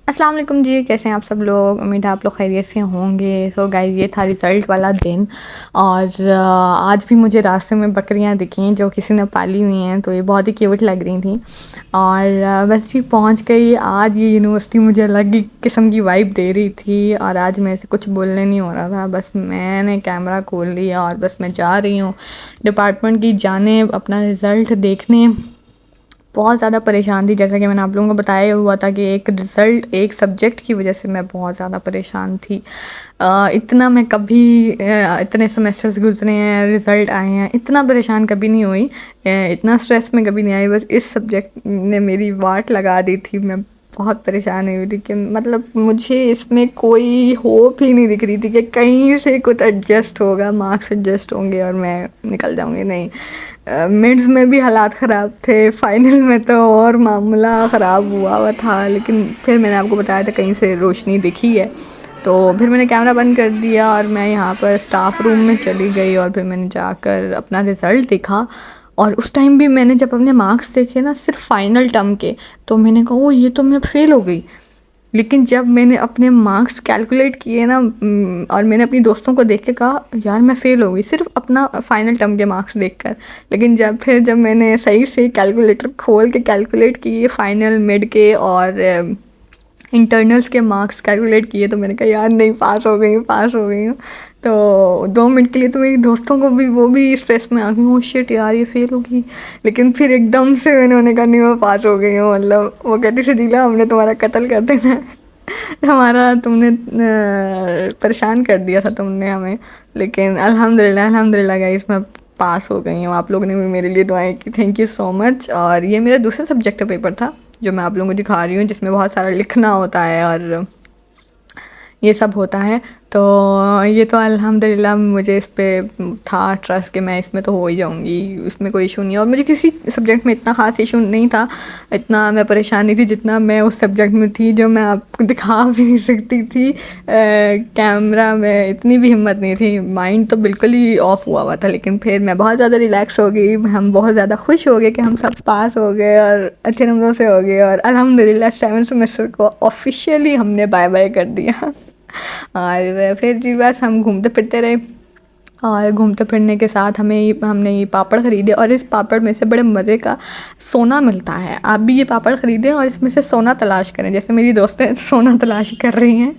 अस्सलाम वालेकुम जी, कैसे हैं आप सब लोग। उम्मीद है आप लोग खैरियत से होंगे। सो गाइस, ये था रिज़ल्ट वाला दिन और आज भी मुझे रास्ते में बकरियां दिखी जो किसी ने पाली हुई हैं, तो ये बहुत ही क्यूट लग रही थी। और बस जी पहुंच गई। आज ये यूनिवर्सिटी मुझे अलग ही किस्म की वाइब दे रही थी और आज मेरे से कुछ बोलने नहीं हो रहा था। बस मैंने कैमरा खोल लिया और बस मैं जा रही हूँ डिपार्टमेंट की जानिब अपना रिज़ल्ट देखने। बहुत ज़्यादा परेशान थी, जैसा कि मैंने आप लोगों को बताया हुआ था कि एक रिज़ल्ट एक सब्जेक्ट की वजह से मैं बहुत ज़्यादा परेशान थी। इतना मैं कभी इतने सेमेस्टर्स गुजरे हैं, रिज़ल्ट आए हैं, इतना परेशान कभी नहीं हुई। इतना स्ट्रेस में कभी नहीं आई। बस इस सब्जेक्ट ने मेरी वाट लगा दी थी। मैं बहुत परेशान हुई थी कि मतलब मुझे इसमें कोई होप ही नहीं दिख रही थी कि कहीं से कुछ एडजस्ट होगा, मार्क्स एडजस्ट होंगे और मैं निकल जाऊंगी। नहीं, मिड्स में भी हालात ख़राब थे, फाइनल में तो और मामला ख़राब हुआ था। लेकिन फिर मैंने आपको बताया था कहीं से रोशनी दिखी है, तो फिर मैंने कैमरा बंद कर दिया और मैं यहाँ पर स्टाफ रूम में चली गई और फिर मैंने जाकर अपना रिज़ल्ट देखा। और उस टाइम भी मैंने जब अपने मार्क्स देखे ना, सिर्फ फाइनल टर्म के, तो मैंने कहा ओ ये तो मैं फ़ेल हो गई। लेकिन जब मैंने अपने मार्क्स कैलकुलेट किए ना, और मैंने अपनी दोस्तों को देख के कहा यार मैं फ़ेल हो गई सिर्फ अपना फ़ाइनल टर्म के मार्क्स देखकर। लेकिन जब मैंने सही से कैलकुलेटर खोल के कैलकुलेट किए फ़ाइनल मिड के और इंटरनल्स के मार्क्स कैलकुलेट किए, तो मैंने कहा यार नहीं, पास हो गई हूँ, पास हो गई हूँ। तो 2 मिनट के लिए तो मेरी दोस्तों को भी, वो भी स्ट्रेस में आ गई, ओ शिट यार ये फेल होगी। लेकिन फिर एकदम से उन्होंने कहा नहीं मैं पास हो गई हूँ। मतलब वो कहती सजीला हमने तुम्हारा कत्ल कर देना है। हमारा तुमने परेशान कर दिया था तुमने हमें। लेकिन अल्हम्दुलिल्लाह अल्हम्दुलिल्लाह गाइस, मैं पास हो गई हूँ। आप लोगों ने भी मेरे लिए दुआएं की, थैंक यू सो मच। और ये मेरा दूसरा सब्जेक्ट का पेपर था जो मैं आप लोगों को दिखा रही हूँ, जिसमें बहुत सारा लिखना होता है और ये सब होता है। तो ये तो अल्हम्दुलिल्लाह मुझे इस पे था ट्रस्ट कि मैं इसमें तो हो ही जाऊँगी, इसमें कोई इशू नहीं है। और मुझे किसी सब्जेक्ट में इतना ख़ास इशू नहीं था, इतना मैं परेशान नहीं थी जितना मैं उस सब्जेक्ट में थी, जो मैं आपको दिखा भी नहीं सकती थी। कैमरा में इतनी भी हिम्मत नहीं थी, माइंड तो बिल्कुल ही ऑफ हुआ था। लेकिन फिर मैं बहुत ज़्यादा रिलैक्स हो गई, हम बहुत ज़्यादा खुश हो गए कि हम सब पास हो गए और अच्छे नंबरों से हो गए। और अल्हम्दुलिल्लाह 7 सेमेस्टर को ऑफिशियली हमने बाय बाय कर दिया। और फिर जी बस हम घूमते फिरते रहे और घूमते फिरने के साथ हमने ये पापड़ ख़रीदे। और इस पापड़ में से बड़े मज़े का सोना मिलता है। आप भी ये पापड़ ख़रीदें और इसमें से सोना तलाश करें, जैसे मेरी दोस्तें सोना तलाश कर रही हैं।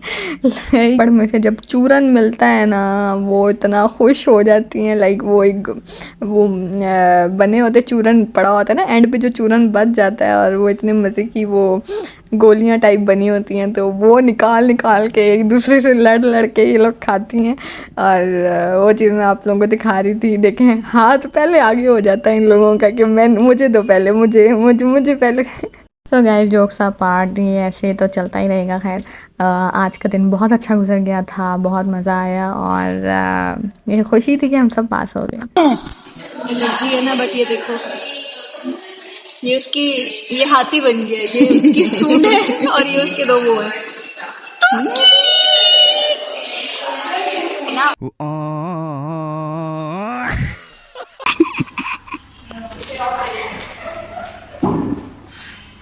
पापड़ में से जब चूरन मिलता है ना, वो इतना खुश हो जाती हैं। लाइक वो बने होते चूरन पड़ा होता है ना, एंड पे जो चूरन बच जाता है और वो इतने मज़े की वो गोलियां टाइप बनी होती हैं, तो वो निकाल निकाल के एक दूसरे से लड़ लड़ के ये लोग खाती हैं। और वो चीज़ मैं आप लोगों को दिखा रही थी। देखें, हाथ पहले आगे हो जाता है इन लोगों का कि मैं, मुझे दो पहले, मुझे पहले। तो गाइस, जोक्स आप पार्ट, ये ऐसे तो चलता ही रहेगा। खैर, आज का दिन बहुत अच्छा गुजर गया था, बहुत मज़ा आया और ये खुशी थी कि हम सब पास हो गए। एलर्जी है ना, बट ये देखो, ये उसकी, ये हाथी बन गया, ये उसकी सूंड है और ये उसके दो वो है।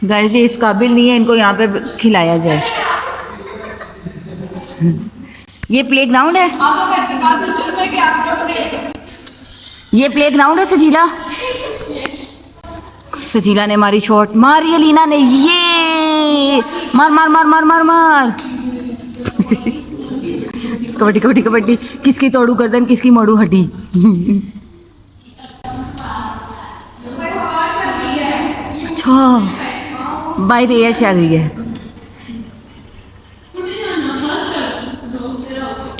गाइस ये इस काबिल नहीं है इनको यहाँ पे खिलाया जाए। ये प्लेग्राउंड है, ये प्लेग्राउंड है। सजीला, सजीला ने मारी शॉट, मारी अलीना ने, ये मार मार मार मार मार मार। कबड्डी कबड्डी कबड्डी, किसकी तोड़ू गर्दन किसकी मोड़ू हड्डी। अच्छा, बाय एयर चल रही है।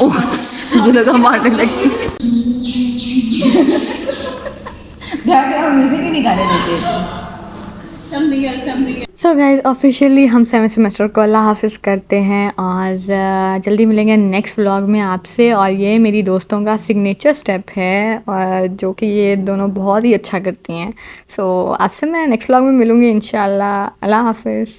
ओह, मुझे लगा मारने लगी। बैकग्राउंड म्यूजिक ही नहीं गाने देते। सो गाइज, ऑफिशियली हम 7 सेमेस्टर को अल्लाह हाफिज़ करते हैं और जल्दी मिलेंगे नेक्स्ट व्लॉग में आपसे। और ये मेरी दोस्तों का सिग्नेचर स्टेप है और जो कि ये दोनों बहुत ही अच्छा करती हैं। सो आपसे मैं नेक्स्ट व्लॉग में मिलूँगी इंशाल्लाह। अल्लाह हाफिज़।